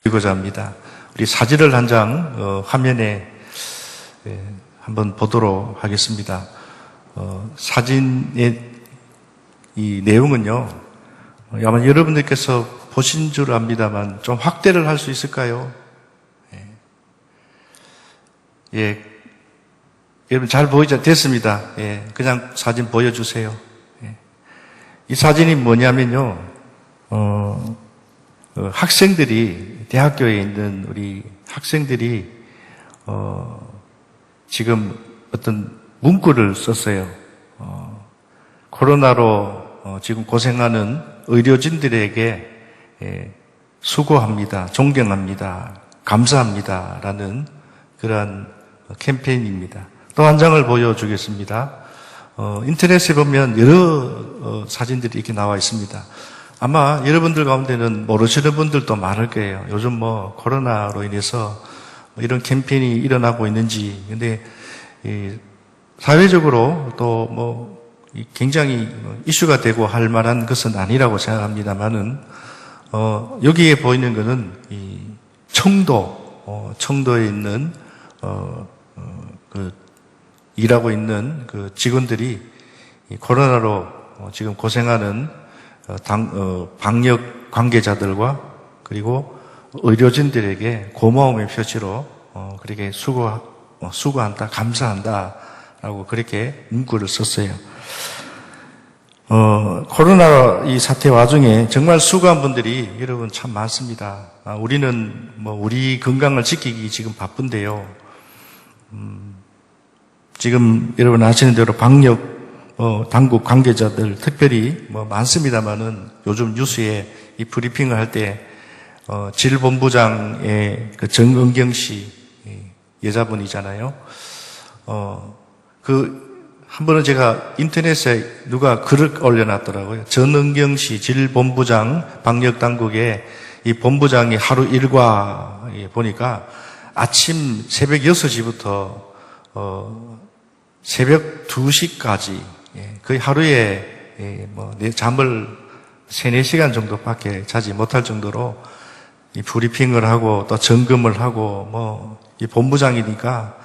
드리고자 합니다. 우리 사진을 한 장 화면에 한번 보도록 하겠습니다. 사진의 이 내용은요, 아마 여러분들께서 보신 줄 압니다만 좀 확대를 할 수 있을까요? 예, 여러분 잘 보이죠? 됐습니다. 예, 그냥 사진 보여주세요. 예. 이 사진이 뭐냐면요, 학생들이, 대학교에 있는 우리 학생들이, 지금 어떤 문구를 썼어요. 코로나로 지금 고생하는 의료진들에게 수고합니다. 존경합니다. 감사합니다. 라는 그런 캠페인입니다. 또 한 장을 보여주겠습니다. 인터넷에 보면 여러 사진들이 이렇게 나와 있습니다. 아마 여러분들 가운데는 모르시는 분들도 많을 거예요. 요즘 뭐 코로나로 인해서 이런 캠페인이 일어나고 있는지. 근데 사회적으로 또 뭐 굉장히 이슈가 되고 할 만한 것은 아니라고 생각합니다만은 여기에 보이는 것은 이 청도에 있는 일하고 있는 그 직원들이 코로나로 지금 고생하는 방역 관계자들과 그리고 의료진들에게 고마움의 표시로 그렇게 수고한다, 감사한다라고 그렇게 문구를 썼어요. 코로나 이 사태 와중에 정말 수고한 분들이 여러분 참 많습니다. 우리는 뭐 우리 건강을 지키기 지금 바쁜데요. 지금 여러분 아시는 대로 방역 당국 관계자들 특별히 뭐 많습니다만은 요즘 뉴스에 이 브리핑을 할 때 질본부장의 그 정은경 씨 여자분이잖아요. 한 번은 제가 인터넷에 누가 글을 올려놨더라고요. 전은경 씨 질본부장 방역당국의 이 본부장이 하루 일과에 보니까 아침 새벽 6시부터 새벽 2시까지 거의 하루에 뭐 잠을 3-4시간 정도밖에 자지 못할 정도로 이 브리핑을 하고 또 점검을 하고 뭐 이 본부장이니까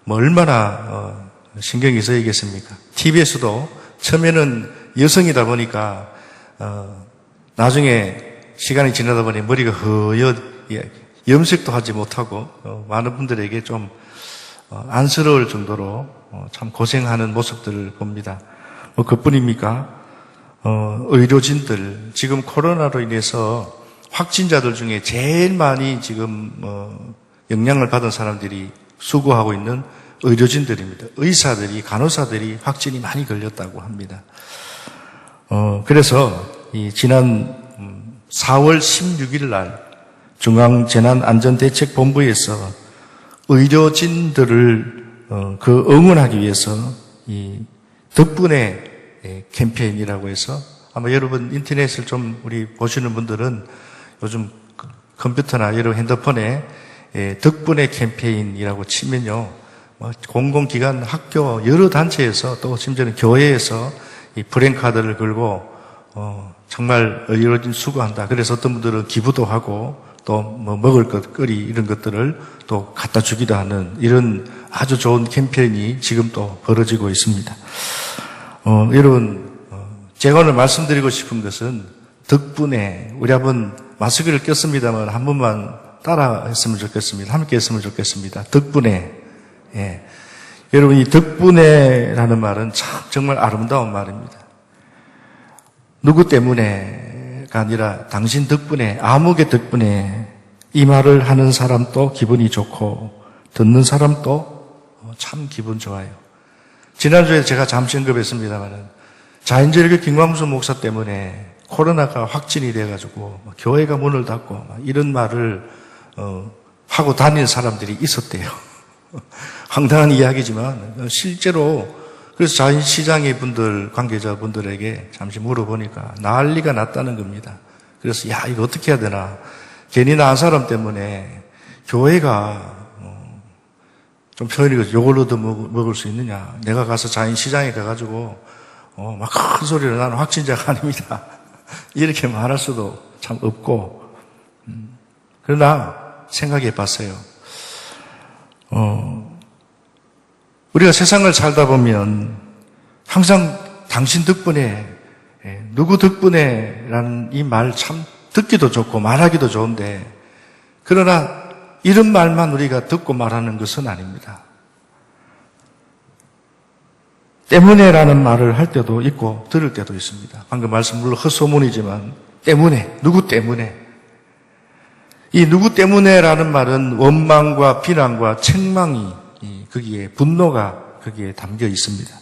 뭐 얼마나 신경이 써야겠습니까? TV에서도 처음에는 여성이다 보니까 나중에 시간이 지나다 보니 머리가 염색도 하지 못하고 많은 분들에게 좀 안쓰러울 정도로 참 고생하는 모습들을 봅니다. 뭐 그뿐입니까? 의료진들 지금 코로나로 인해서 확진자들 중에 제일 많이 지금 영향을 받은 사람들이 수고하고 있는 의료진들입니다. 의사들이, 간호사들이 확진이 많이 걸렸다고 합니다. 그래서 지난 4월 16일 날 중앙재난안전대책본부에서 의료진들을 응원하기 위해서 이 덕분에 캠페인이라고 해서 아마 여러분 인터넷을 좀 우리 보시는 분들은 요즘 컴퓨터나 여러 핸드폰에 덕분에 캠페인이라고 치면요. 공공기관, 학교, 여러 단체에서 또 심지어는 교회에서 이 프랜카드를 걸고 정말 의료진 수고한다. 그래서 어떤 분들은 기부도 하고 또 뭐 먹을 것, 거리 이런 것들을 또 갖다 주기도 하는 이런 아주 좋은 캠페인이 지금 또 벌어지고 있습니다. 여러분, 제가 오늘 말씀드리고 싶은 것은 덕분에 우리 한번 마스크를 꼈습니다만 한 번만 따라 했으면 좋겠습니다. 함께 했으면 좋겠습니다. 덕분에. 예. 여러분, 이 덕분에라는 말은 참 정말 아름다운 말입니다. 누구 때문에가 아니라 당신 덕분에, 아무개 덕분에 이 말을 하는 사람도 기분이 좋고 듣는 사람도 참 기분 좋아요. 지난주에 제가 잠시 언급했습니다만 자연절교 김광수 목사 때문에 코로나가 확진이 돼가지고 교회가 문을 닫고 이런 말을 하고 다니는 사람들이 있었대요. 황당한 이야기지만 실제로 그래서 자연시장의 분들, 관계자분들에게 잠시 물어보니까 난리가 났다는 겁니다. 그래서 야 이거 어떻게 해야 되나. 괜히 나 한 사람 때문에 교회가 좀 표현이 욕을 얻어먹을 수 있느냐. 내가 가서 자연시장에 가가지고 막 큰 소리로 나는 확진자가 아닙니다. 이렇게 말할 수도 참 없고 그러나 생각해 봤어요. 우리가 세상을 살다 보면 항상 당신 덕분에, 누구 덕분에 라는 이 말 참 듣기도 좋고 말하기도 좋은데, 그러나 이런 말만 우리가 듣고 말하는 것은 아닙니다. 때문에라는 말을 할 때도 있고 들을 때도 있습니다. 방금 말씀 물론 헛소문이지만 때문에, 누구 때문에. 이 누구 때문에라는 말은 원망과 비난과 책망이 거기에 분노가 거기에 담겨 있습니다.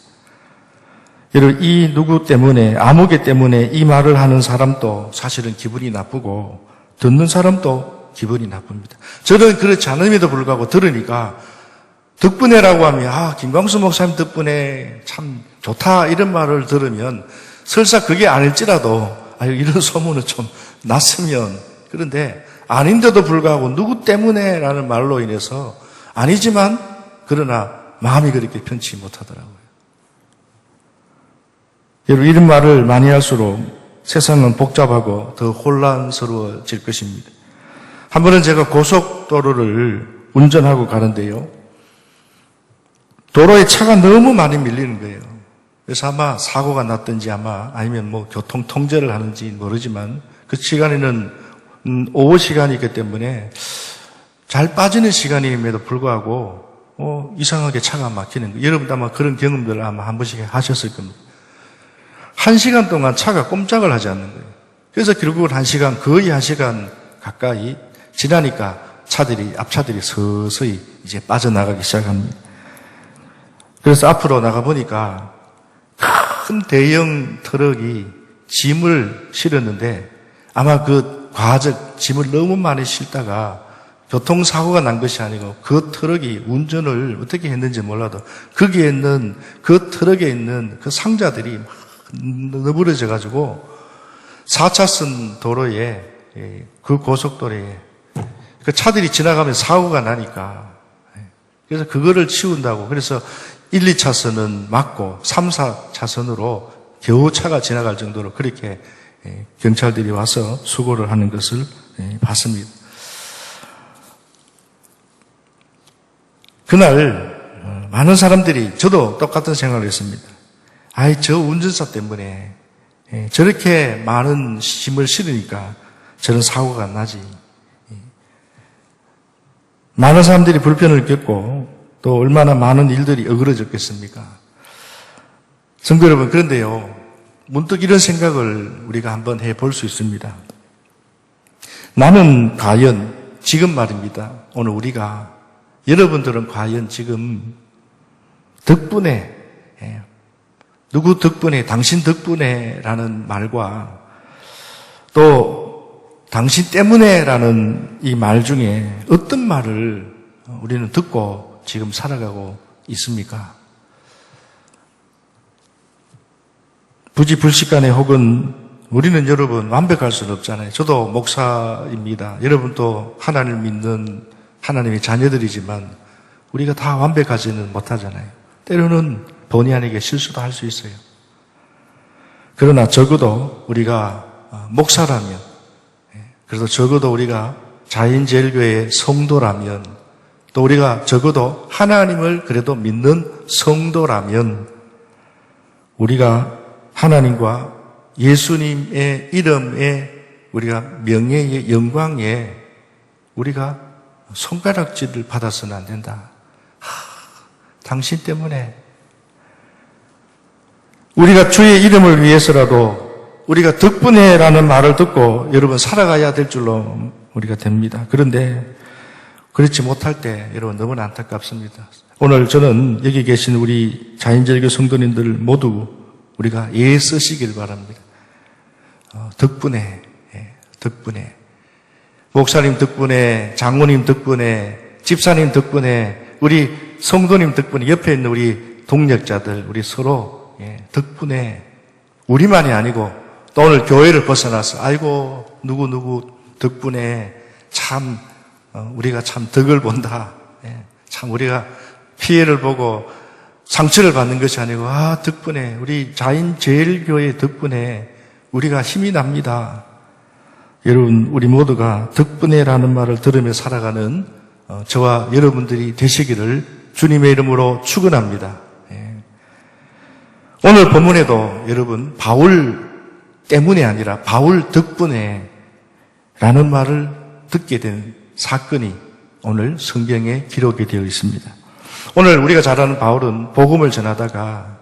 여러분, 이 누구 때문에, 아무개 때문에 이 말을 하는 사람도 사실은 기분이 나쁘고 듣는 사람도 기분이 나쁩니다. 저는 그렇지 않음에도 불구하고 들으니까 덕분에라고 하면 김광수 목사님 덕분에 참 좋다 이런 말을 들으면 설사 그게 아닐지라도 이런 소문은 좀 났으면, 그런데 아닌데도 불구하고 누구 때문에라는 말로 인해서 아니지만 그러나 마음이 그렇게 편치 못하더라고요. 여러분, 이런 말을 많이 할수록 세상은 복잡하고 더 혼란스러워질 것입니다. 한 번은 제가 고속도로를 운전하고 가는데요. 도로에 차가 너무 많이 밀리는 거예요. 그래서 아마 사고가 났든지 아니면 교통 통제를 하는지 모르지만 그 시간에는 오후 시간이기 때문에 잘 빠지는 시간임에도 불구하고 이상하게 차가 막히는 거예요. 여러분도 아마 그런 경험들을 아마 한 번씩 하셨을 겁니다. 1시간 동안 차가 꼼짝을 하지 않는 거예요. 그래서 결국은 거의 1시간 가까이 지나니까 앞차들이 서서히 이제 빠져나가기 시작합니다. 그래서 앞으로 나가보니까 큰 대형 트럭이 짐을 실었는데 아마 그 짐을 너무 많이 실다가 교통사고가 난 것이 아니고 그 트럭이 운전을 어떻게 했는지 몰라도 거기에 있는 그 트럭에 있는 그 상자들이 막 너부러져 가지고 4차선 도로에, 그 고속도로에 그 차들이 지나가면 사고가 나니까, 그래서 그거를 치운다고, 그래서 1, 2차선은 막고 3, 4차선으로 겨우 차가 지나갈 정도로 그렇게 경찰들이 와서 수고를 하는 것을 봤습니다. 그날 많은 사람들이, 저도 똑같은 생각을 했습니다. 저 운전사 때문에 저렇게 많은 짐을 실으니까 저런 사고가 나지. 많은 사람들이 불편을 겪고 또 얼마나 많은 일들이 어그러졌겠습니까? 성도 여러분, 그런데요, 문득 이런 생각을 우리가 한번 해볼 수 있습니다. 나는 과연 지금 말입니다. 오늘 여러분들은 과연 지금 덕분에, 누구 덕분에, 당신 덕분에 라는 말과 또 당신 때문에 라는 이 말 중에 어떤 말을 우리는 듣고 지금 살아가고 있습니까? 부지불식간에 혹은 우리는 여러분 완벽할 수는 없잖아요. 저도 목사입니다. 여러분도 하나님을 믿는 하나님의 자녀들이지만 우리가 다 완벽하지는 못하잖아요. 때로는 본의 아니게 실수도 할 수 있어요. 그러나 적어도 우리가 목사라면, 그래도 적어도 우리가 자인제일교회의 성도라면, 또 우리가 적어도 하나님을 그래도 믿는 성도라면, 우리가 하나님과 예수님의 이름에, 우리가 명예의 영광에 우리가 손가락질을 받아서는 안 된다. 당신 때문에 우리가 주의 이름을 위해서라도 우리가 덕분에라는 말을 듣고 여러분 살아가야 될 줄로 우리가 됩니다. 그런데 그렇지 못할 때 여러분 너무나 안타깝습니다. 오늘 저는 여기 계신 우리 자인제일교 성도님들 모두 우리가 애쓰시길 바랍니다. 덕분에 목사님 덕분에, 장로님 덕분에, 집사님 덕분에, 우리 성도님 덕분에, 옆에 있는 우리 동력자들, 우리 서로 덕분에, 우리만이 아니고 또 오늘 교회를 벗어나서 아이고 누구 덕분에 참 우리가 참 덕을 본다. 참 우리가 피해를 보고 상처를 받는 것이 아니고 덕분에 우리 자인제일교회 덕분에 우리가 힘이 납니다. 여러분, 우리 모두가 덕분에라는 말을 들으며 살아가는 저와 여러분들이 되시기를 주님의 이름으로 축원합니다. 오늘 본문에도 여러분, 바울 때문에 아니라 바울 덕분에 라는 말을 듣게 된 사건이 오늘 성경에 기록이 되어 있습니다. 오늘 우리가 잘 아는 바울은 복음을 전하다가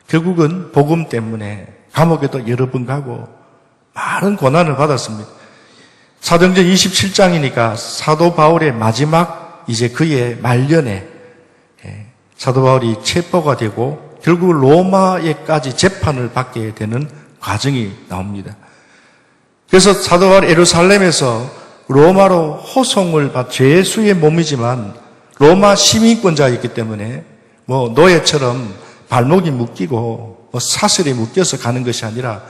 결국은 복음 때문에 감옥에도 여러 번 가고 많은 고난을 받았습니다. 사도행전 27장이니까 사도 바울의 마지막 이제 그의 말년에 사도 바울이 체포가 되고 결국 로마에까지 재판을 받게 되는 과정이 나옵니다. 그래서 사도 바울이 예루살렘에서 로마로 호송을 받 죄수의 몸이지만 로마 시민권자였기 때문에 노예처럼 발목이 묶이고 사슬이 묶여서 가는 것이 아니라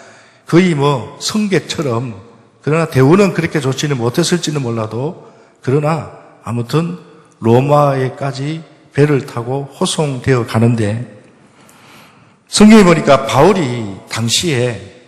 거의 성객처럼, 그러나 대우는 그렇게 좋지는 못했을지는 몰라도 그러나 아무튼 로마에까지 배를 타고 호송되어 가는데, 성경에 보니까 바울이 당시에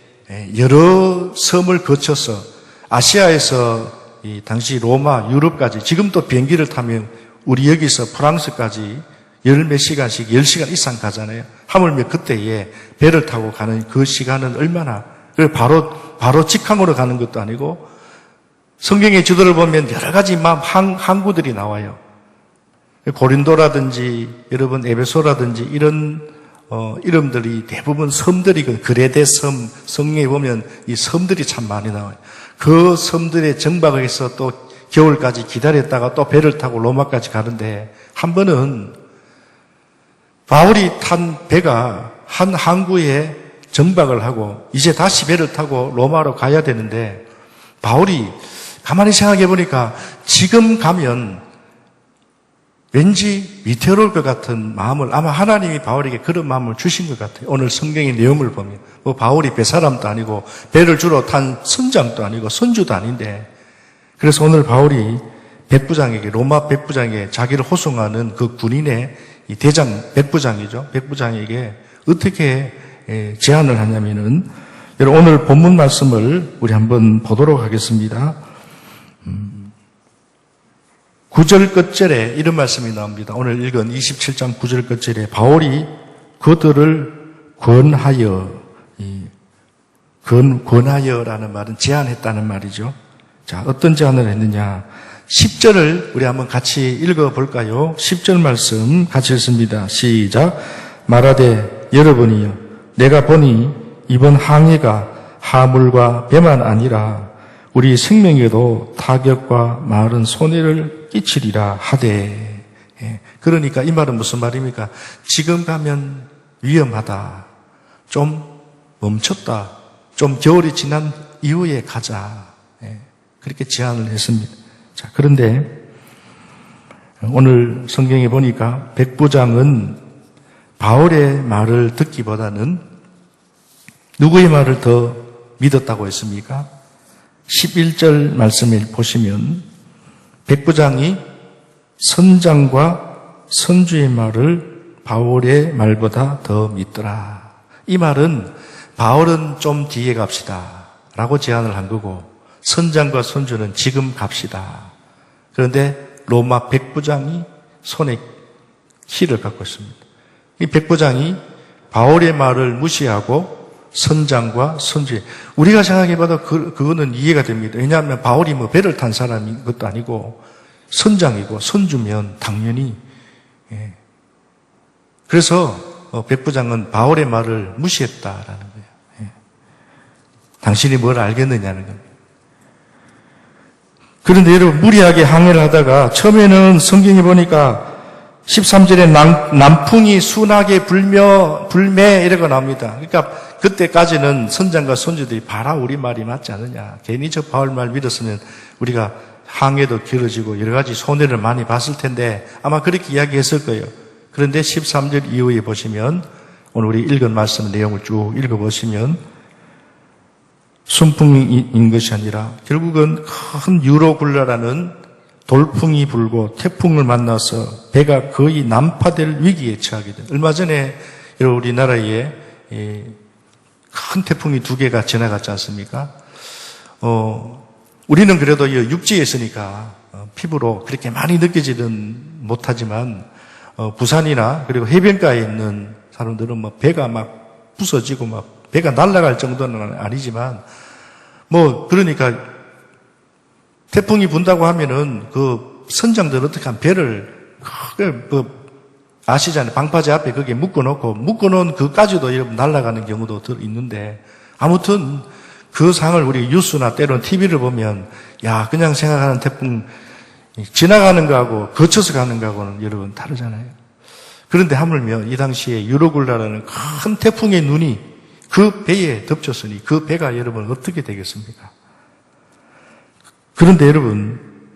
여러 섬을 거쳐서 아시아에서 이 당시 로마, 유럽까지, 지금 또 비행기를 타면 우리 여기서 프랑스까지 열 몇 시간씩 10시간 이상 가잖아요. 하물며 그때에 배를 타고 가는 그 시간은 얼마나, 바로 직항으로 가는 것도 아니고 성경의 지도를 보면 여러 가지 항구들이 나와요. 고린도라든지 여러분 에베소라든지 이런 이름들이 대부분 섬들이, 그레데 섬, 성경에 보면 이 섬들이 참 많이 나와요. 그 섬들에 정박을 해서 또 겨울까지 기다렸다가 또 배를 타고 로마까지 가는데, 한 번은 바울이 탄 배가 한 항구에 정박을 하고 이제 다시 배를 타고 로마로 가야 되는데, 바울이 가만히 생각해 보니까 지금 가면 왠지 위태로울 것 같은 마음을, 아마 하나님이 바울에게 그런 마음을 주신 것 같아요. 오늘 성경의 내용을 보면 바울이 배사람도 아니고 배를 주로 탄 선장도 아니고 선주도 아닌데, 그래서 오늘 바울이 백부장에게, 로마 백부장에게, 자기를 호송하는 그 군인의 이 대장 백부장이죠. 백부장에게 어떻게 제안을 하냐면은, 여러분 오늘 본문 말씀을 우리 한번 보도록 하겠습니다. 9절 끝절에 이런 말씀이 나옵니다. 오늘 읽은 27장 9절 끝절에 바울이 그들을 권하여라는 말은 제안했다는 말이죠. 자, 어떤 제안을 했느냐. 10절을 우리 한번 같이 읽어볼까요? 10절 말씀 같이 읽습니다. 시작. 말하되 여러분이여, 내가 보니 이번 항해가 하물과 배만 아니라 우리 생명에도 타격과 많은 손해를 끼치리라 하되. 그러니까 이 말은 무슨 말입니까? 지금 가면 위험하다, 좀 멈췄다, 좀 겨울이 지난 이후에 가자, 그렇게 제안을 했습니다. 자, 그런데 오늘 성경에 보니까 백부장은 바울의 말을 듣기보다는 누구의 말을 더 믿었다고 했습니까? 11절 말씀을 보시면 백부장이 선장과 선주의 말을 바울의 말보다 더 믿더라. 이 말은 바울은 좀 뒤에 갑시다 라고 제안을 한 거고, 선장과 선주는 지금 갑시다. 그런데 로마 백부장이 손에 키를 갖고 있습니다. 이 백부장이 바울의 말을 무시하고 선장과 선주, 우리가 생각해봐도 그거는 이해가 됩니다. 왜냐하면 바울이 배를 탄 사람인 것도 아니고 선장이고 선주면 당연히. 그래서 백부장은 바울의 말을 무시했다라는 거예요. 당신이 뭘 알겠느냐는 겁니다. 그런데 여러분, 무리하게 항해를 하다가 처음에는 성경에 보니까 13절에 남풍이 순하게 불매 이래가 나옵니다. 그러니까 그때까지는 선장과 선주들이 봐라, 우리 말이 맞지 않느냐, 괜히 저 바울 말 믿었으면 우리가 항해도 길어지고 여러 가지 손해를 많이 봤을 텐데 아마 그렇게 이야기했을 거예요. 그런데 13절 이후에 보시면, 오늘 우리 읽은 말씀 내용을 쭉 읽어보시면 순풍인 것이 아니라 결국은 큰 유로굴라라는 돌풍이 불고 태풍을 만나서 배가 거의 난파될 위기에 처하게 된. 얼마 전에 우리나라에 큰 태풍이 2개가 지나갔지 않습니까? 우리는 그래도 이 육지에 있으니까 피부로 그렇게 많이 느껴지는 못하지만 부산이나 그리고 해변가에 있는 사람들은 뭐 배가 막 부서지고 막 배가 날아갈 정도는 아니지만 그러니까 태풍이 분다고 하면은 그 선장들 어떻게 하면 배를 아시잖아요. 방파제 앞에 거기에 묶어놓은 그까지도 여러분 날아가는 경우도 있는데 아무튼 그 상을 우리 뉴스나 때로는 TV를 보면 그냥 생각하는 태풍 지나가는 거하고 거쳐서 가는 거하고는 여러분 다르잖아요. 그런데 하물며 이 당시에 유로굴라라는 큰 태풍의 눈이 그 배에 덮쳤으니 그 배가 여러분 어떻게 되겠습니까? 그런데 여러분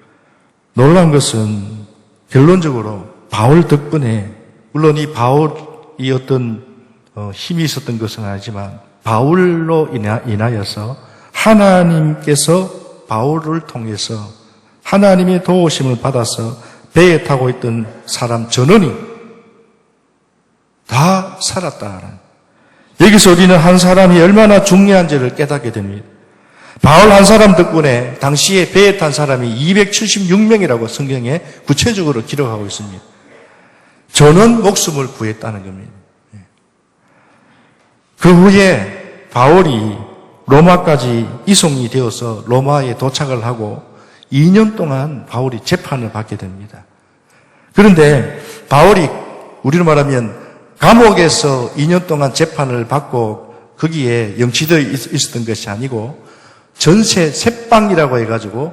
놀라운 것은 결론적으로 바울 덕분에 물론 이 바울이 어떤 힘이 있었던 것은 아니지만 바울로 인하여서 하나님께서 바울을 통해서 하나님의 도우심을 받아서 배에 타고 있던 사람 전원이 다 살았다는 여기서 우리는 한 사람이 얼마나 중요한지를 깨닫게 됩니다. 바울 한 사람 덕분에 당시에 배에 탄 사람이 276명이라고 성경에 구체적으로 기록하고 있습니다. 전원 목숨을 구했다는 겁니다. 그 후에 바울이 로마까지 이송이 되어서 로마에 도착을 하고 2년 동안 바울이 재판을 받게 됩니다. 그런데 바울이 우리로 말하면 감옥에서 2년 동안 재판을 받고 거기에 영치되어 있었던 것이 아니고 전세 셋방이라고 해가지고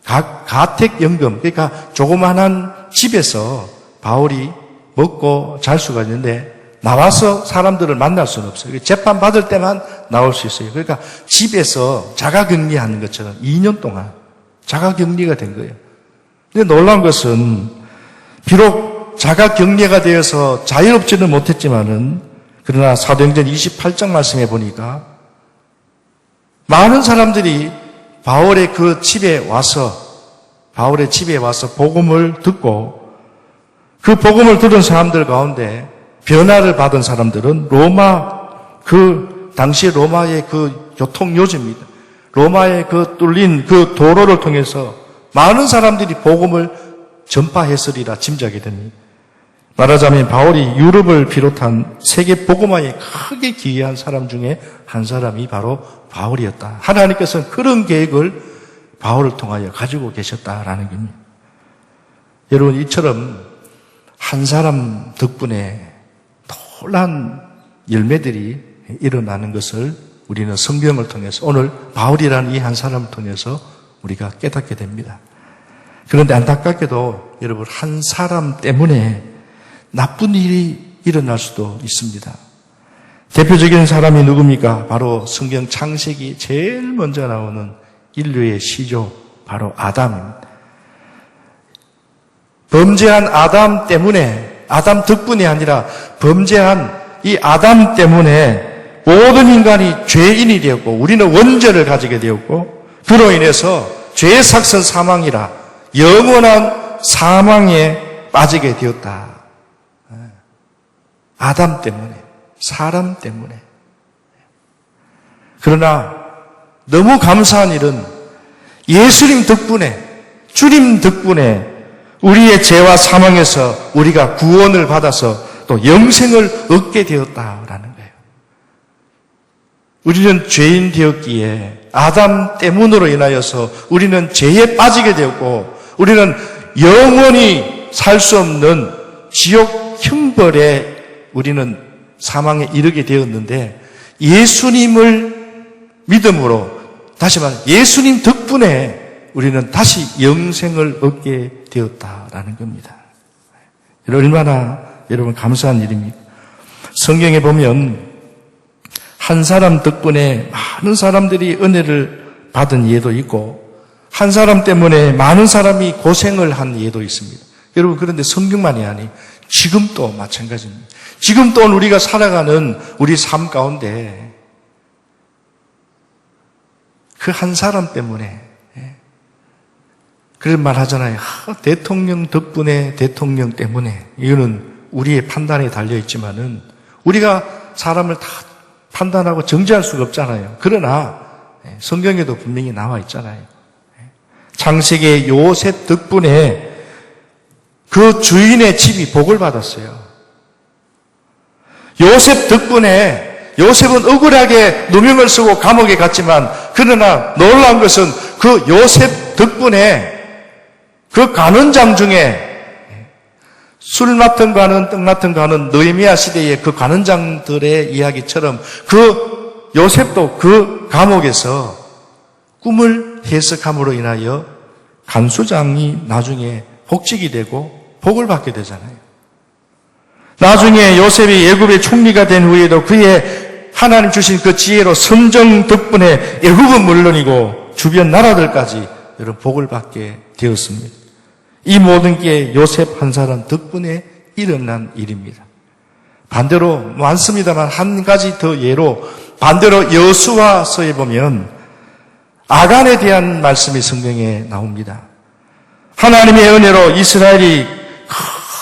가택연금 그러니까 조그만한 집에서 바울이 먹고 잘 수가 있는데 나와서 사람들을 만날 수는 없어요. 재판 받을 때만 나올 수 있어요. 그러니까 집에서 자가격리하는 것처럼 2년 동안 자가격리가 된 거예요. 근데 놀라운 것은 비록 자가격리가 되어서 자유롭지는 못했지만은 그러나 사도행전 28장 말씀해 보니까 많은 사람들이 바울의 집에 와서 복음을 듣고 그 복음을 들은 사람들 가운데 변화를 받은 사람들은 당시 로마의 교통요지입니다. 로마의 뚫린 도로를 통해서 많은 사람들이 복음을 전파했으리라 짐작이 됩니다. 말하자면 바울이 유럽을 비롯한 세계 복음화에 크게 기여한 사람 중에 한 사람이 바로 바울이었다. 하나님께서는 그런 계획을 바울을 통하여 가지고 계셨다라는 겁니다. 여러분 이처럼 한 사람 덕분에 놀라운 열매들이 일어나는 것을 우리는 성경을 통해서 오늘 바울이라는 이 한 사람을 통해서 우리가 깨닫게 됩니다. 그런데 안타깝게도 여러분 한 사람 때문에 나쁜 일이 일어날 수도 있습니다. 대표적인 사람이 누굽니까? 바로 성경 창세기 제일 먼저 나오는 인류의 시조 바로 아담입니다. 범죄한 아담 때문에 아담 덕분이 아니라 범죄한 이 아담 때문에 모든 인간이 죄인이 되었고 우리는 원죄를 가지게 되었고 그로 인해서 죄의 삭선 사망이라 영원한 사망에 빠지게 되었다. 아담 때문에 사람 때문에 그러나 너무 감사한 일은 예수님 덕분에 주님 덕분에 우리의 죄와 사망에서 우리가 구원을 받아서 또 영생을 얻게 되었다라는 거예요. 우리는 죄인 되었기에 아담 때문으로 인하여서 우리는 죄에 빠지게 되었고 우리는 영원히 살 수 없는 지옥 형벌에 우리는 사망에 이르게 되었는데 예수님을 믿음으로 다시 말해 예수님 덕분에 우리는 다시 영생을 얻게 되었다라는 겁니다. 얼마나 여러분 감사한 일입니까? 성경에 보면 한 사람 덕분에 많은 사람들이 은혜를 받은 예도 있고 한 사람 때문에 많은 사람이 고생을 한 예도 있습니다. 여러분 그런데 성경만이 아니 지금 또 마찬가지입니다. 지금 또 우리가 살아가는 우리 삶 가운데 그 한 사람 때문에 그런 말 하잖아요. 대통령 덕분에 대통령 때문에 이거는 우리의 판단에 달려있지만은 우리가 사람을 다 판단하고 정죄할 수가 없잖아요. 그러나 성경에도 분명히 나와 있잖아요. 창세기의 요셉 덕분에 그 주인의 집이 복을 받았어요. 요셉 덕분에 요셉은 억울하게 누명을 쓰고 감옥에 갔지만 그러나 놀라운 것은 그 요셉 덕분에 그 간원장 중에 술 맡은 관원, 떡 맡은 관원, 느헤미야 시대의 그 관원장들의 이야기처럼 그 요셉도 그 감옥에서 꿈을 해석함으로 인하여 간수장이 나중에 복직이 되고 복을 받게 되잖아요. 나중에 요셉이 애굽의 총리가 된 후에도 그의 하나님 주신 그 지혜로 선정 덕분에 애굽은 물론이고 주변 나라들까지 여러분 복을 받게 되었습니다. 이 모든 게 요셉 한 사람 덕분에 일어난 일입니다. 반대로 많습니다만 한 가지 더 예로 반대로 여수아서에 보면 아간에 대한 말씀이 성경에 나옵니다. 하나님의 은혜로 이스라엘이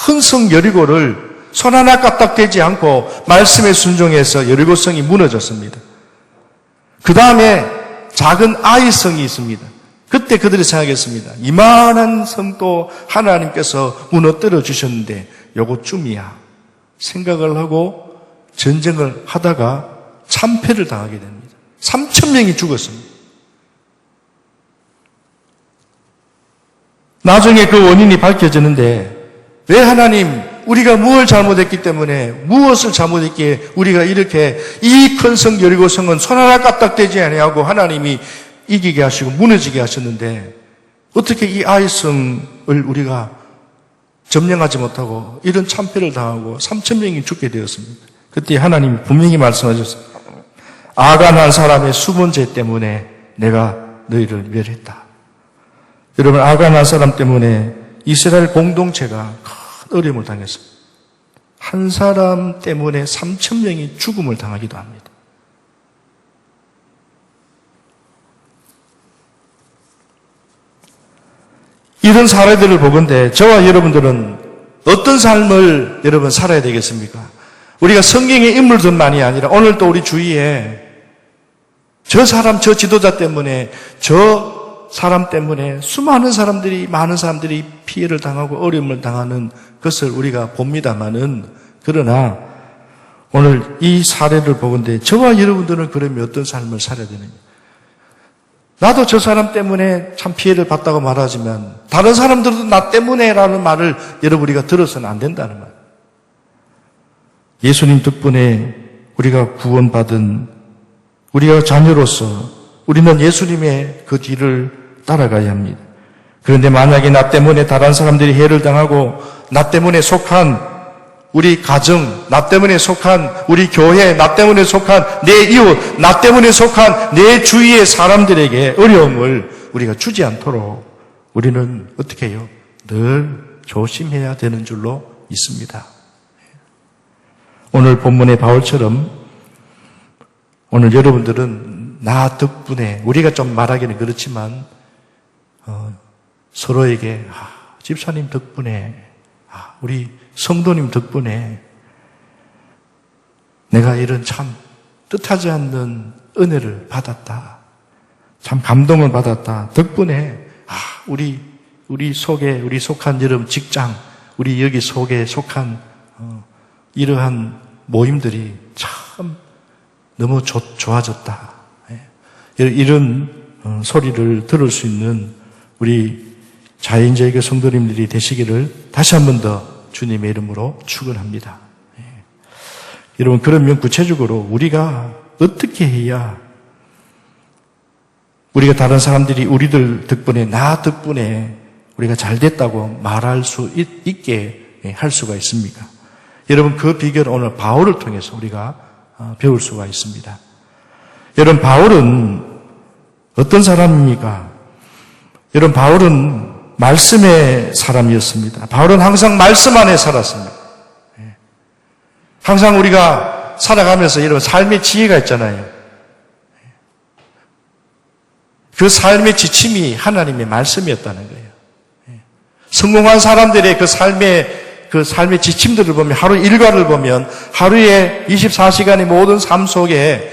큰 성 여리고를 손 하나 까딱대지 않고 말씀에 순종해서 여리고성이 무너졌습니다. 그 다음에 작은 아이성이 있습니다. 그때 그들이 생각했습니다. 이만한 성도 하나님께서 무너뜨려 주셨는데 요거쯤이야 생각을 하고 전쟁을 하다가 참패를 당하게 됩니다. 3,000명이 죽었습니다. 나중에 그 원인이 밝혀지는데 왜 하나님 우리가 무엇을 잘못했기 때문에 무엇을 잘못했기에 우리가 이렇게 이 큰 성 여리고성은 손 하나 까딱대지 아니하고 하나님이 이기게 하시고 무너지게 하셨는데 어떻게 이 아이성을 우리가 점령하지 못하고 이런 참패를 당하고 3,000명이 죽게 되었습니다. 그때 하나님이 분명히 말씀하셨어요. 아간 한 사람의 수본죄 때문에 내가 너희를 멸했다. 여러분 아간 한 사람 때문에 이스라엘 공동체가 큰 어려움을 당했어요. 한 사람 때문에 3,000명이 죽음을 당하기도 합니다. 이런 사례들을 보건대 저와 여러분들은 어떤 삶을 여러분 살아야 되겠습니까? 우리가 성경의 인물들만이 아니라 오늘 또 우리 주위에 저 사람, 저 지도자 때문에 저 사람 때문에 수많은 사람들이 많은 사람들이 피해를 당하고 어려움을 당하는 것을 우리가 봅니다마는 그러나 오늘 이 사례를 보건대 저와 여러분들은 그러면 어떤 삶을 살아야 되는가? 나도 저 사람 때문에 참 피해를 봤다고 말하지만 다른 사람들도 나 때문에라는 말을 여러분 우리가 들어서는 안 된다는 말. 예수님 덕분에 우리가 구원받은 우리가 자녀로서 우리는 예수님의 그 뒤를 따라가야 합니다. 그런데 만약에 나 때문에 다른 사람들이 해를 당하고 나 때문에 속한 우리 가정, 나 때문에 속한 우리 교회, 나 때문에 속한 내 이웃, 나 때문에 속한 내 주위의 사람들에게 어려움을 우리가 주지 않도록 우리는 어떻게 해요? 늘 조심해야 되는 줄로 믿습니다. 오늘 본문의 바울처럼 오늘 여러분들은 나 덕분에 우리가 좀 말하기는 그렇지만 서로에게 집사님 덕분에 우리 성도님 덕분에 내가 이런 참 뜻하지 않는 은혜를 받았다. 참 감동을 받았다. 덕분에 우리 속에 우리 속한 여러분 직장, 우리 여기 속에 속한 이러한 모임들이 참 너무 좋아졌다. 이런 소리를 들을 수 있는 우리 자연제의 성도님들이 되시기를 다시 한 번 더 주님의 이름으로 축원합니다. 여러분 그러면 구체적으로 우리가 어떻게 해야 우리가 다른 사람들이 우리들 덕분에 나 덕분에 우리가 잘 됐다고 말할 수 있게 할 수가 있습니까? 여러분 그 비결은 오늘 바울을 통해서 우리가 배울 수가 있습니다. 여러분 바울은 어떤 사람입니까? 여러분 바울은 말씀의 사람이었습니다. 바울은 항상 말씀 안에 살았습니다. 항상 우리가 살아가면서 여러분 삶의 지혜가 있잖아요. 그 삶의 지침이 하나님의 말씀이었다는 거예요. 성공한 사람들의 그 삶의 지침들을 보면 하루 일과를 보면 하루에 24시간의 모든 삶 속에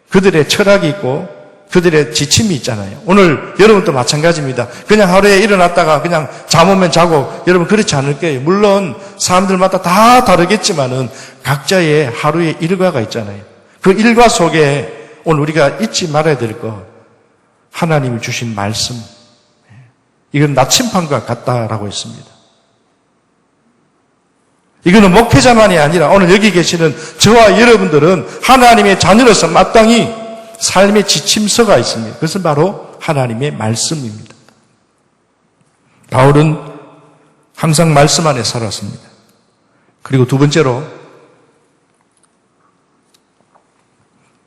그들의 철학이 있고 그들의 지침이 있잖아요. 오늘 여러분도 마찬가지입니다. 그냥 하루에 일어났다가 그냥 잠 오면 자고, 여러분 그렇지 않을 거예요. 물론 사람들마다 다 다르겠지만은 각자의 하루의 일과가 있잖아요. 그 일과 속에 오늘 우리가 잊지 말아야 될 거, 하나님이 주신 말씀, 이건 나침반과 같다라고 했습니다. 이거는 목회자만이 아니라 오늘 여기 계시는 저와 여러분들은 하나님의 자녀로서 마땅히 삶의 지침서가 있습니다. 그것은 바로 하나님의 말씀입니다. 바울은 항상 말씀 안에 살았습니다. 그리고 두 번째로,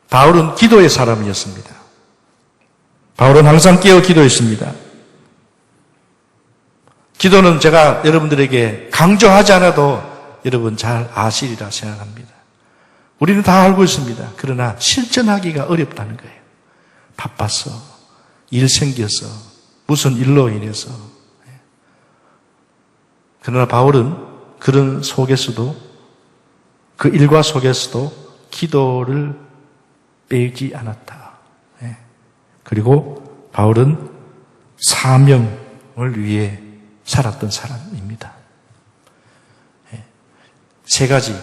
바울은 기도의 사람이었습니다. 바울은 항상 깨어 기도했습니다. 기도는 제가 여러분들에게 강조하지 않아도 여러분 잘 아시리라 생각합니다. 우리는 다 알고 있습니다. 그러나 실천하기가 어렵다는 거예요. 바빠서, 일 생겨서, 무슨 일로 인해서. 그러나 바울은 그런 속에서도, 그 일과 속에서도 기도를 빼지 않았다. 그리고 바울은 사명을 위해 살았던 사람입니다.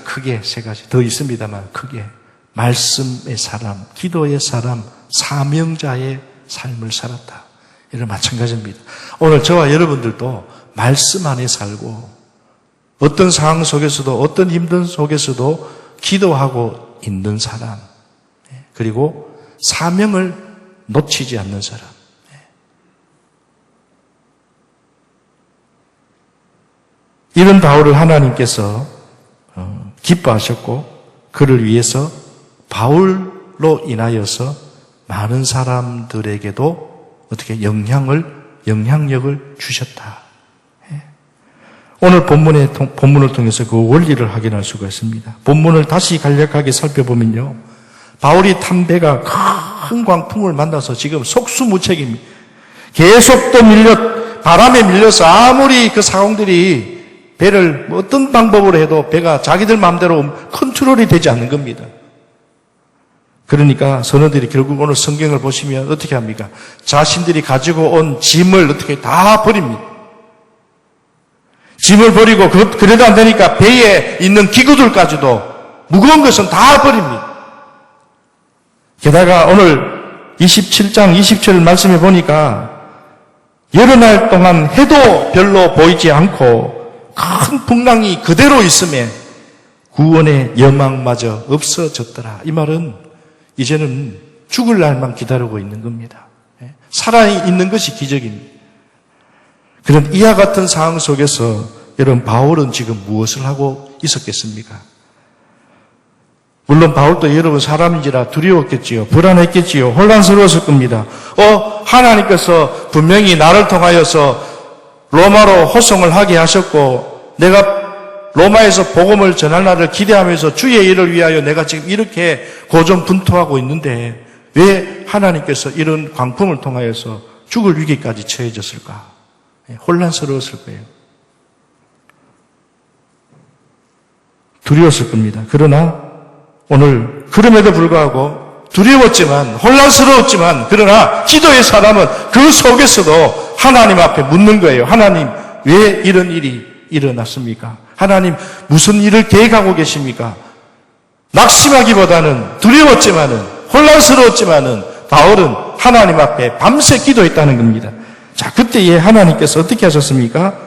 크게 세 가지 더 있습니다만, 크게 말씀의 사람, 기도의 사람, 사명자의 삶을 살았다. 이런 마찬가지입니다. 오늘 저와 여러분들도 말씀 안에 살고, 어떤 상황 속에서도, 어떤 힘든 속에서도 기도하고 있는 사람, 그리고 사명을 놓치지 않는 사람. 이런 바울을 하나님께서 기뻐하셨고, 그를 위해서 바울로 인하여서 많은 사람들에게도 어떻게 영향력을 주셨다. 오늘 본문을 통해서 그 원리를 확인할 수가 있습니다. 본문을 다시 간략하게 살펴보면요, 바울이 탄 배가 큰 광풍을 만나서 지금 속수무책입니다. 계속 또 바람에 밀려서 아무리 그 사공들이 배를 어떤 방법으로 해도 배가 자기들 마음대로 컨트롤이 되지 않는 겁니다. 그러니까 선원들이 결국 오늘 성경을 보시면 어떻게 합니까? 자신들이 가지고 온 짐을 어떻게 다 버립니다. 짐을 버리고 그래도 안 되니까 배에 있는 기구들까지도 무거운 것은 다 버립니다. 게다가 오늘 27장 27절 말씀에 보니까 여러 날 동안 해도 별로 보이지 않고 큰 풍랑이 그대로 있음에 구원의 여망마저 없어졌더라. 이 말은 이제는 죽을 날만 기다리고 있는 겁니다. 살아있는 것이 기적입니다. 그런 이와 같은 상황 속에서 여러분 바울은 지금 무엇을 하고 있었겠습니까? 물론 바울도 여러분 사람인지라 두려웠겠지요. 불안했겠지요. 혼란스러웠을 겁니다. 하나님께서 분명히 나를 통하여서 로마로 호송을 하게 하셨고 내가 로마에서 복음을 전할 날을 기대하면서 주의 일을 위하여 내가 지금 이렇게 고전분투하고 있는데 왜 하나님께서 이런 광풍을 통하여서 죽을 위기까지 처해졌을까? 혼란스러웠을 거예요. 두려웠을 겁니다. 그러나 오늘 그럼에도 불구하고 두려웠지만 혼란스러웠지만 그러나 기도의 사람은 그 속에서도 하나님 앞에 묻는 거예요. 하나님 왜 이런 일이 일어났습니까? 하나님 무슨 일을 계획하고 계십니까? 낙심하기보다는 두려웠지만은 혼란스러웠지만은 바울은 하나님 앞에 밤새 기도했다는 겁니다. 자, 그때에 하나님께서 어떻게 하셨습니까?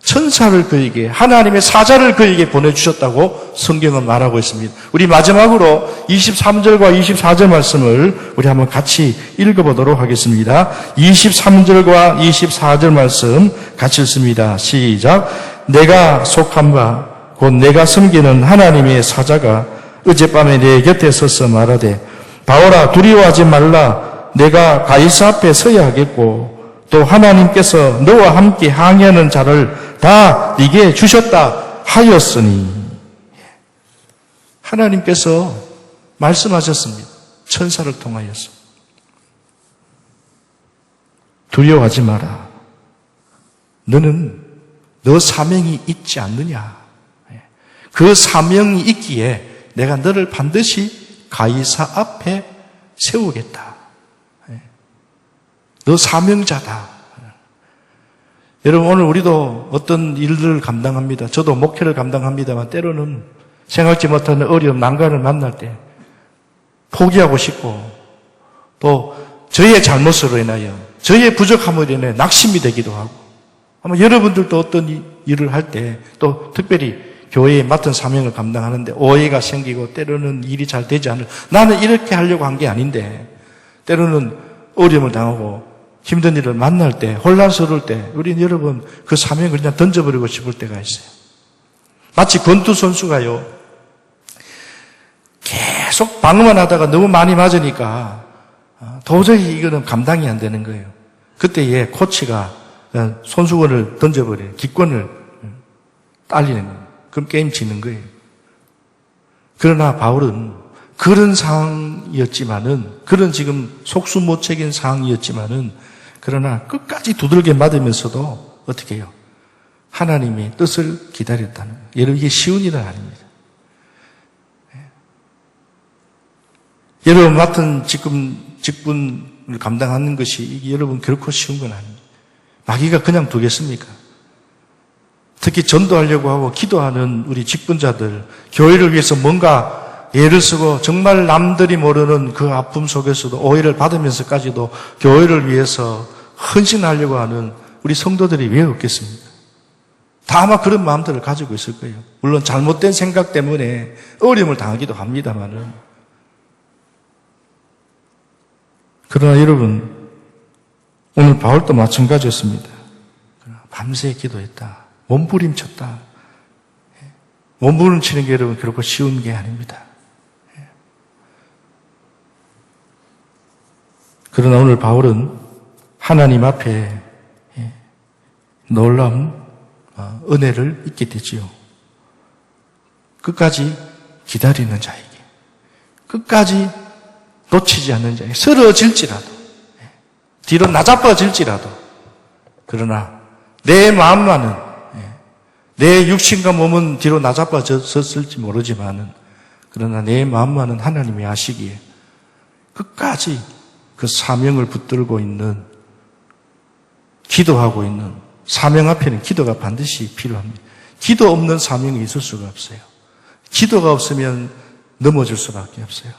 천사를 그에게, 하나님의 사자를 그에게 보내주셨다고 성경은 말하고 있습니다. 우리 마지막으로 23절과 24절 말씀을 우리 한번 같이 읽어보도록 하겠습니다. 23절과 24절 말씀 같이 읽습니다. 시작. 내가 속한 바 곧 내가 섬기는 하나님의 사자가 어젯밤에 내 곁에 서서 말하되 바울아 두려워하지 말라. 내가 가이사 앞에 서야 하겠고 또 하나님께서 너와 함께 항해하는 자를 다 네게 주셨다 하였으니. 하나님께서 말씀하셨습니다. 천사를 통하여서. 두려워하지 마라. 너는 너 사명이 있지 않느냐. 그 사명이 있기에 내가 너를 반드시 가이사 앞에 세우겠다. 너 사명자다. 여러분, 오늘 우리도 어떤 일들을 감당합니다. 저도 목회를 감당합니다만 때로는 생각지 못하는 어려움, 난관을 만날 때 포기하고 싶고 또 저희의 잘못으로 인하여 저희의 부족함으로 인해 낙심이 되기도 하고 아마 여러분들도 어떤 일을 할 때 또 특별히 교회에 맡은 사명을 감당하는데 오해가 생기고 때로는 일이 잘 되지 않을 나는 이렇게 하려고 한 게 아닌데 때로는 어려움을 당하고 힘든 일을 만날 때 혼란스러울 때 우리 여러분 그 사명을 그냥 던져버리고 싶을 때가 있어요. 마치 권투 선수가요 계속 방어만 하다가 너무 많이 맞으니까 도저히 이거는 감당이 안 되는 거예요. 그때에 코치가 손수건을 던져버려요. 기권을 딸리는 거예요. 그럼 게임 지는 거예요. 그러나 바울은 그런 상황이었지만은, 그런 지금 속수 못 챙긴 상황이었지만은, 그러나 끝까지 두들겨 맞으면서도 어떻게 해요? 하나님의 뜻을 기다렸다는 거예요. 여러분, 이게 쉬운 일은 아닙니다. 여러분 맡은 직분을 감당하는 것이 여러분 결코 쉬운 건 아닙니다. 마귀가 그냥 두겠습니까? 특히 전도하려고 하고 기도하는 우리 직분자들, 교회를 위해서 뭔가 애를 쓰고 정말 남들이 모르는 그 아픔 속에서도 오해를 받으면서까지도 교회를 위해서 헌신하려고 하는 우리 성도들이 왜 없겠습니까? 다 아마 그런 마음들을 가지고 있을 거예요. 물론 잘못된 생각 때문에 어려움을 당하기도 합니다만은. 그러나 여러분, 오늘 바울도 마찬가지였습니다. 밤새 기도했다. 몸부림쳤다. 몸부림치는 게 여러분 결코 쉬운 게 아닙니다. 그러나 오늘 바울은 하나님 앞에 놀라운 은혜를 잊게 되지요. 끝까지 기다리는 자에게, 끝까지 놓치지 않는 자에게, 쓰러질지라도, 뒤로 나자빠질지라도, 그러나 내 마음만은, 내 육신과 몸은 뒤로 나자빠졌을지 모르지만은, 그러나 내 마음만은 하나님이 아시기에 끝까지 그 사명을 붙들고 있는, 기도하고 있는 사명 앞에는 기도가 반드시 필요합니다. 기도 없는 사명이 있을 수가 없어요. 기도가 없으면 넘어질 수밖에 없어요.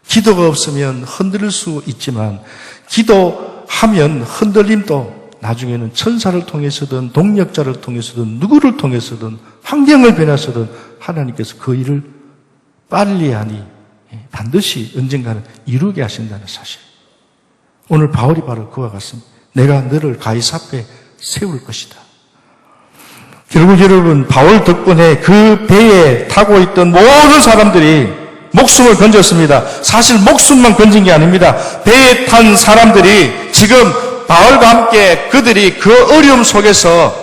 기도가 없으면 흔들릴 수 있지만 기도하면 흔들림도 나중에는 천사를 통해서든 동력자를 통해서든 누구를 통해서든 환경을 변화서든 하나님께서 그 일을 빨리 하니 반드시 언젠가는 이루게 하신다는 사실. 오늘 바울이 바로 그와 같습니다. 내가 너를 가이사 앞에 세울 것이다. 결국 여러분, 바울 덕분에 그 배에 타고 있던 모든 사람들이 목숨을 건졌습니다. 사실 목숨만 건진 게 아닙니다. 배에 탄 사람들이 지금 바울과 함께 그들이 그 어려움 속에서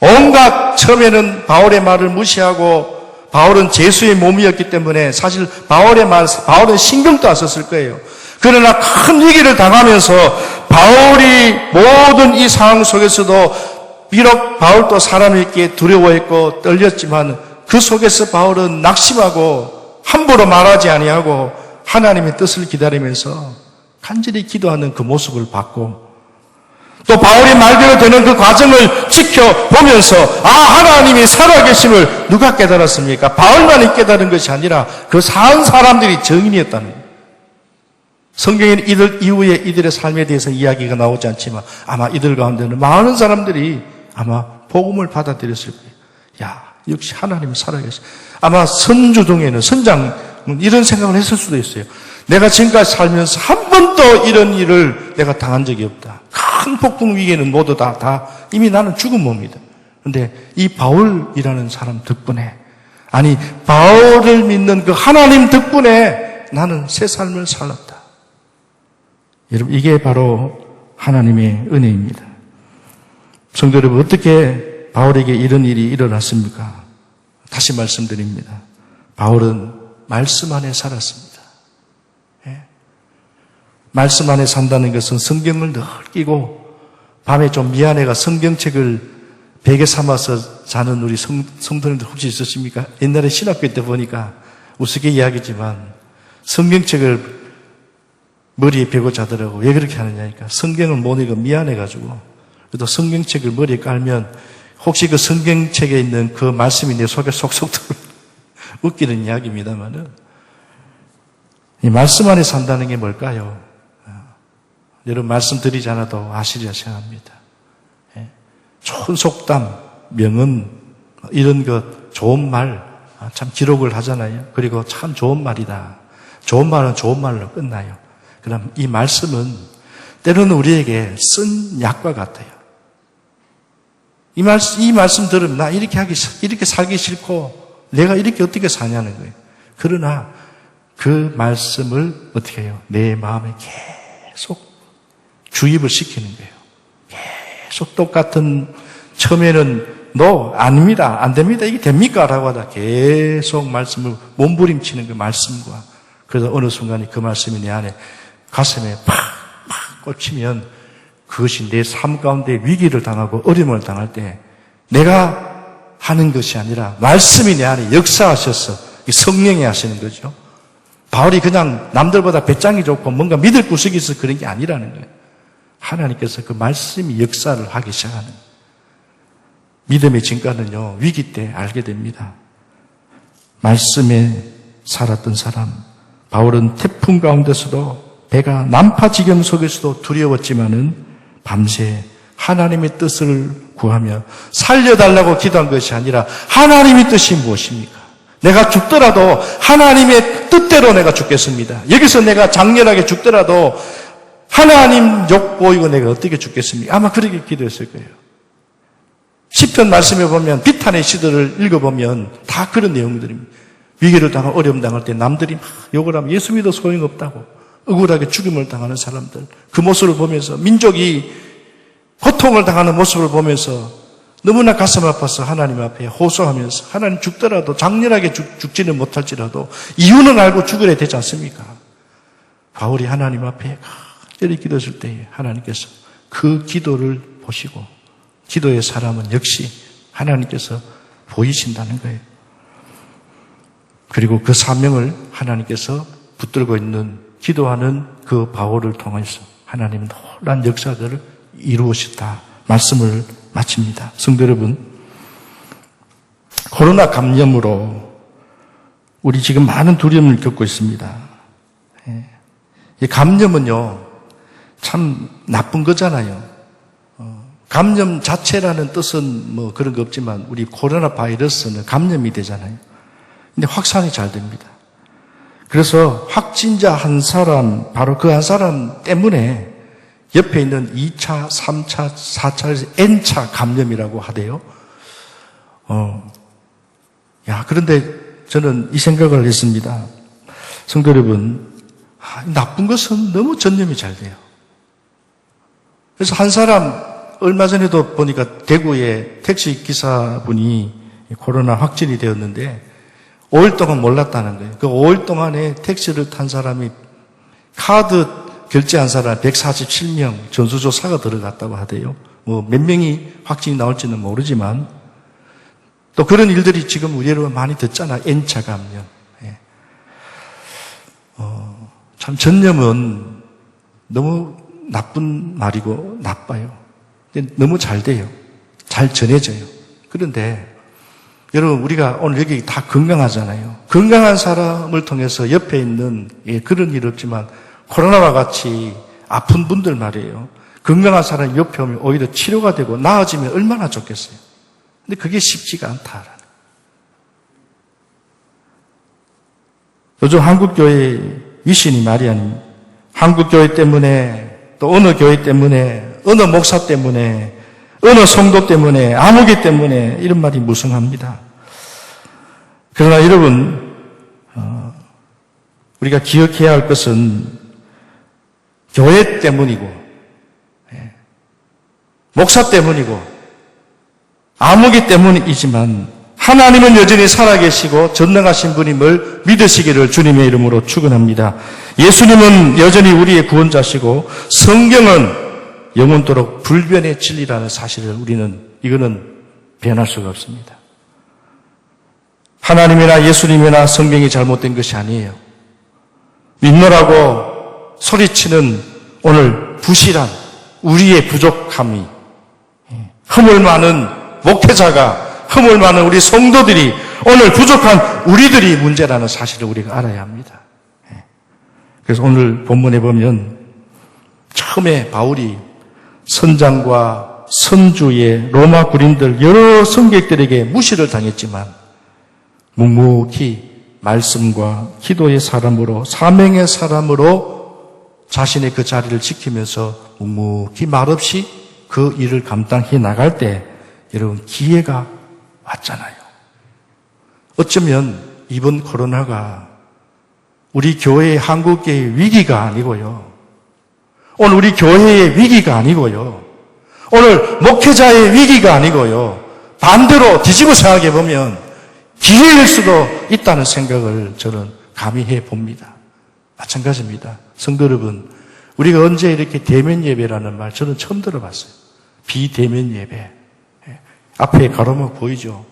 온갖, 처음에는 바울의 말을 무시하고 바울은 제수의 몸이었기 때문에 사실 바울은 신경도 안 썼을 거예요. 그러나 큰 위기를 당하면서 바울이 모든 이 상황 속에서도 비록 바울도 사람에게 두려워했고 떨렸지만 그 속에서 바울은 낙심하고 함부로 말하지 아니하고 하나님의 뜻을 기다리면서 간절히 기도하는 그 모습을 봤고 또 바울이 말대로 되는 그 과정을 지켜보면서 하나님이 살아계심을 누가 깨달았습니까? 바울만이 깨달은 것이 아니라 그 사은 사람들이 증인이었다는 거예요. 성경에는 이들 이후에 이들의 삶에 대해서 이야기가 나오지 않지만 아마 이들 가운데는 많은 사람들이 아마 복음을 받아들였을 거예요. 야, 역시 하나님이 살아계시. 아마 선주동에는 선장은 이런 생각을 했을 수도 있어요. 내가 지금까지 살면서 한 번도 이런 일을 내가 당한 적이 없다. 큰 폭풍 위기에는 모두 다 이미 나는 죽은 몸이다. 그런데 이 바울이라는 사람 덕분에, 아니 바울을 믿는 그 하나님 덕분에 나는 새 삶을 살았다. 여러분, 이게 바로 하나님의 은혜입니다. 성도 여러분, 어떻게 바울에게 이런 일이 일어났습니까? 다시 말씀드립니다. 바울은 말씀 안에 살았습니다. 말씀 안에 산다는 것은 성경을 늘 끼고 밤에 좀 미안해가 성경책을 베개 삼아서 자는 우리 성도님들 혹시 있으십니까? 옛날에 신학교 때 보니까 우습게 이야기지만 성경책을 머리에 베고 자더라고. 왜 그렇게 하느냐니까. 성경을 못 읽어 미안해가지고. 그래도 성경책을 머리에 깔면 혹시 그 성경책에 있는 그 말씀이 내 속에 속속 들어. 웃기는 이야기입니다만은. 이 말씀 안에 산다는 게 뭘까요? 여러분 말씀드리지 않아도 아시리라 생각합니다. 좋은 속담, 명언, 이런 것, 좋은 말, 참 기록을 하잖아요. 그리고 참 좋은 말이다. 좋은 말은 좋은 말로 끝나요. 그럼 이 말씀은 때로는 우리에게 쓴 약과 같아요. 이 말씀 들으면 나 이렇게 살기 싫고 내가 이렇게 어떻게 사냐는 거예요. 그러나 그 말씀을 어떻게 해요? 내 마음에 계속 주입을 시키는 거예요. 계속 똑같은 처음에는 no, 아닙니다. 안 됩니다. 이게 됩니까? 라고 하다 계속 말씀을 몸부림치는 그 말씀과 그래서 어느 순간에 그 말씀이 내 안에 가슴에 팍 꽂히면 그것이 내 삶 가운데 위기를 당하고 어려움을 당할 때 내가 하는 것이 아니라 말씀이 내 안에 역사하셔서 성령이 하시는 거죠. 바울이 그냥 남들보다 배짱이 좋고 뭔가 믿을 구석이 있어서 그런 게 아니라는 거예요. 하나님께서 그 말씀이 역사를 하기 시작하는 거예요. 믿음의 진가는요, 위기 때 알게 됩니다. 말씀에 살았던 사람, 바울은 태풍 가운데서도 배가 난파 지경 속에서도 두려웠지만은 밤새 하나님의 뜻을 구하며 살려달라고 기도한 것이 아니라 하나님의 뜻이 무엇입니까? 내가 죽더라도 하나님의 뜻대로 내가 죽겠습니다. 여기서 내가 장렬하게 죽더라도 하나님 욕 보이고 내가 어떻게 죽겠습니까? 아마 그렇게 기도했을 거예요. 시편 말씀에 보면 비탄의 시들을 읽어보면 다 그런 내용들입니다. 위기를 당하고 어려움 당할 때 남들이 막 욕을 하면 예수 믿어 소용없다고 억울하게 죽임을 당하는 사람들 그 모습을 보면서 민족이 고통을 당하는 모습을 보면서 너무나 가슴 아파서 하나님 앞에 호소하면서 하나님 죽더라도 장렬하게 죽지는 못할지라도 이유는 알고 죽으려 되지 않습니까? 바울이 하나님 앞에 간절히 기도했을 때에 하나님께서 그 기도를 보시고 기도의 사람은 역시 하나님께서 보이신다는 거예요. 그리고 그 사명을 하나님께서 붙들고 있는 기도하는 그 바울을 통해서 하나님은 놀라운 역사들을 이루으셨다. 말씀을 마칩니다. 성도 여러분, 코로나 감염으로 우리 지금 많은 두려움을 겪고 있습니다. 이 감염은요, 참 나쁜 거잖아요. 감염 자체라는 뜻은 뭐 그런 거 없지만 우리 코로나 바이러스는 감염이 되잖아요. 근데 확산이 잘 됩니다. 그래서 확진자 한 사람, 바로 그 한 사람 때문에 옆에 있는 2차, 3차, 4차에서 N차 감염이라고 하대요. 그런데 저는 이 생각을 했습니다. 성도 여러분, 나쁜 것은 너무 전염이 잘 돼요. 그래서 한 사람, 얼마 전에도 보니까 대구의 택시 기사분이 코로나 확진이 되었는데 5일 동안 몰랐다는 거예요. 그 5일 동안에 택시를 탄 사람이 카드 결제한 사람 147명 전수조사가 들어갔다고 하대요. 뭐 몇 명이 확진이 나올지는 모르지만 또 그런 일들이 지금 우리로 많이 듣잖아. N차 감염. 참 전염은 너무 나쁜 말이고 나빠요. 너무 잘 돼요. 잘 전해져요. 그런데 여러분 우리가 오늘 여기 다 건강하잖아요. 건강한 사람을 통해서 옆에 있는 그런 일 없지만 코로나와 같이 아픈 분들 말이에요. 건강한 사람이 옆에 오면 오히려 치료가 되고 나아지면 얼마나 좋겠어요. 근데 그게 쉽지가 않다라는. 요즘 한국교회 위신이 말이 아닙니다. 한국교회 때문에 또 어느 교회 때문에 어느 목사 때문에 어느 성도 때문에 아무개 때문에 이런 말이 무성합니다. 그러나 여러분 우리가 기억해야 할 것은 교회 때문이고 목사 때문이고 아무개 때문이지만 하나님은 여전히 살아계시고 전능하신 분임을 믿으시기를 주님의 이름으로 축원합니다. 예수님은 여전히 우리의 구원자시고 성경은 영원토록 불변의 진리라는 사실을 이거는 변할 수가 없습니다. 하나님이나 예수님이나 성경이 잘못된 것이 아니에요. 믿노라고 소리치는 오늘 부실한 우리의 부족함이, 허물 많은 목회자가, 허물 많은 우리 성도들이, 오늘 부족한 우리들이 문제라는 사실을 우리가 알아야 합니다. 그래서 오늘 본문에 보면 처음에 바울이 선장과 선주의 로마 군인들 여러 성객들에게 무시를 당했지만 묵묵히 말씀과 기도의 사람으로, 사명의 사람으로 자신의 그 자리를 지키면서 묵묵히 말없이 그 일을 감당해 나갈 때 여러분 기회가 왔잖아요. 어쩌면 이번 코로나가 우리 교회의, 한국교회의 위기가 아니고요. 오늘 우리 교회의 위기가 아니고요. 오늘 목회자의 위기가 아니고요. 반대로 뒤집어 생각해 보면 기회일 수도 있다는 생각을 저는 감히 해봅니다. 마찬가지입니다. 성도 여러분, 우리가 언제 이렇게 대면 예배라는 말 저는 처음 들어봤어요. 비대면 예배. 앞에 가로막 보이죠?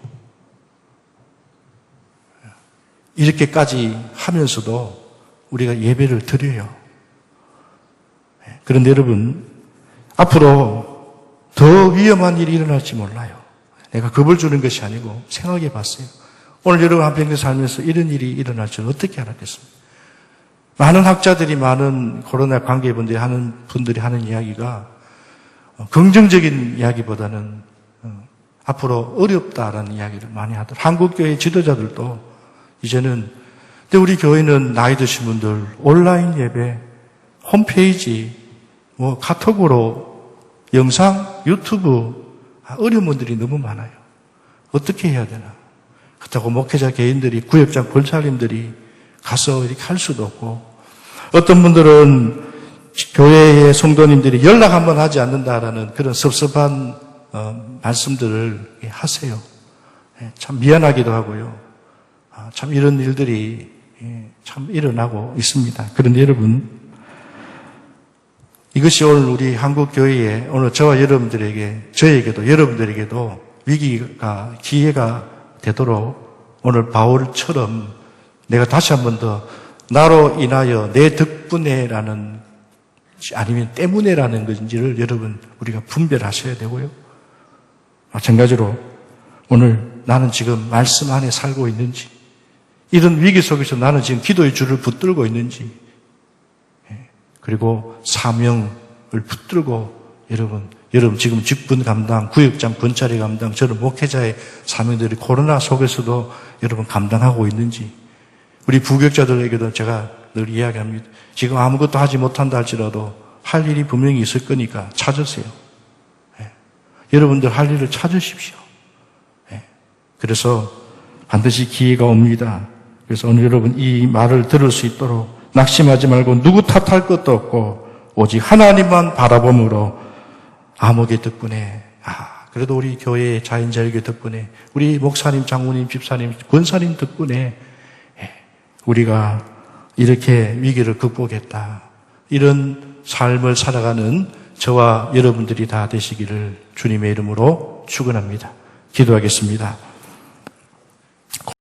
이렇게까지 하면서도 우리가 예배를 드려요. 그런데 여러분, 앞으로 더 위험한 일이 일어날지 몰라요. 내가 겁을 주는 것이 아니고 생각해 봤어요. 오늘 여러분 한평생 살면서 이런 일이 일어날 줄은 어떻게 알았겠습니까? 많은 학자들이, 많은 코로나 관계분들이 하는 이야기가 긍정적인 이야기보다는 앞으로 어렵다라는 이야기를 많이 하더라고요. 한국교회 지도자들도 이제는, 근데 우리 교회는 나이 드신 분들 온라인 예배, 홈페이지, 카톡으로 영상, 유튜브, 어려운 분들이 너무 많아요. 어떻게 해야 되나? 그렇다고 목회자 개인들이, 구역장 권사님들이 가서 이렇게 할 수도 없고, 어떤 분들은 교회의 성도님들이 연락 한번 하지 않는다라는 그런 섭섭한 말씀들을 하세요. 참 미안하기도 하고요. 참 이런 일들이 참 일어나고 있습니다. 그런데 여러분, 이것이 오늘 우리 한국교회에, 오늘 저와 여러분들에게, 저에게도 여러분들에게도 위기가, 기회가 되도록 오늘 바울처럼 내가 다시 한 번 더 나로 인하여, 내 덕분에라는, 아니면 때문에라는 건지를 여러분 우리가 분별하셔야 되고요. 마찬가지로 오늘 나는 지금 말씀 안에 살고 있는지, 이런 위기 속에서 나는 지금 기도의 줄을 붙들고 있는지, 그리고 사명을 붙들고 여러분 지금 직분 감당, 구역장 권찰의 감당, 저는 목회자의 사명들이 코로나 속에서도 여러분 감당하고 있는지, 우리 부교육자들에게도 제가 늘 이야기합니다. 지금 아무것도 하지 못한다 할지라도 할 일이 분명히 있을 거니까 찾으세요. 여러분들 할 일을 찾으십시오. 그래서 반드시 기회가 옵니다. 그래서 오늘 여러분 이 말을 들을 수 있도록 낙심하지 말고 누구 탓할 것도 없고 오직 하나님만 바라봄으로 암흑의 덕분에, 그래도 우리 교회의 자연자유교 덕분에, 우리 목사님, 장로님, 집사님, 권사님 덕분에 우리가 이렇게 위기를 극복했다. 이런 삶을 살아가는 저와 여러분들이 다 되시기를 주님의 이름으로 축원합니다. 기도하겠습니다.